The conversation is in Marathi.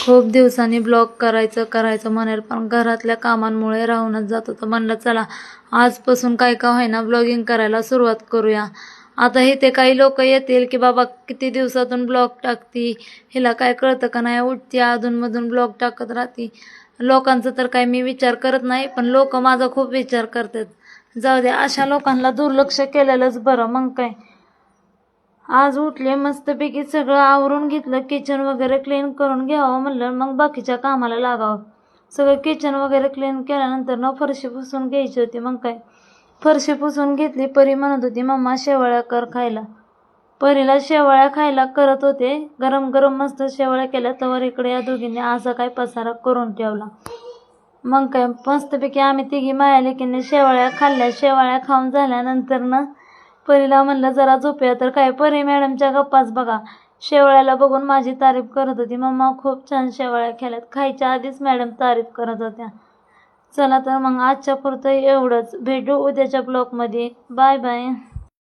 खूप दिवसांनी ब्लॉग करायचं म्हणेल, पण घरातल्या कामांमुळे राहूनच जात होतं. म्हणलं चला आजपासून काय का होईना ब्लॉगिंग करायला सुरुवात करूया. आता इथे काही लोक येतील की बाबा किती दिवसातून ब्लॉग टाकती, हिला काय कळतं का नाही, उठती अधूनमधून ब्लॉग टाकत राहती. लोकांचं तर काही मी विचार करत नाही, पण लोक माझा खूप विचार करतात. जाऊ दे, अशा लोकांना दुर्लक्ष केलेलंच बरं. मग काय, आज उठले मस्तपैकी सगळं आवरून घेतलं, किचन वगैरे क्लीन करून घ्यावं म्हणलं, मग बाकीच्या कामाला लागावं. सगळं किचन वगैरे क्लीन केल्यानंतर ना फरशी पुसून घ्यायची होती. मग काय, फरशी पुसून घेतली. परी म्हणत होती मम्मा शेवाळ्या कर खायला. परीला शेवाळ्या खायला करत होते. गरम गरम मस्त शेवाळ्या केल्या. तर इकडे या दोघींनी असं काय पसारा करून ठेवला. मग काय, मस्तपैकी आम्ही तिघी माया लेकींनी शेवाळ्या खाल्ल्या. शेवाळ्या खाऊन झाल्यानंतर ना परीला म्हणलं जरा झोपूया. तर काय, परी मॅडमच्या गप्पाच बघा. शेवाळ्याला बघून माझी तारीफ करत होती, मम्मा खूप छान शेवाळ्या केल्यात. खायच्या आधीच मॅडम तारीफ करत होत्या. चला तर मग आजच्या पुरतं एवढंच. भेटू उद्याच्या ब्लॉगमध्ये. Bye bye.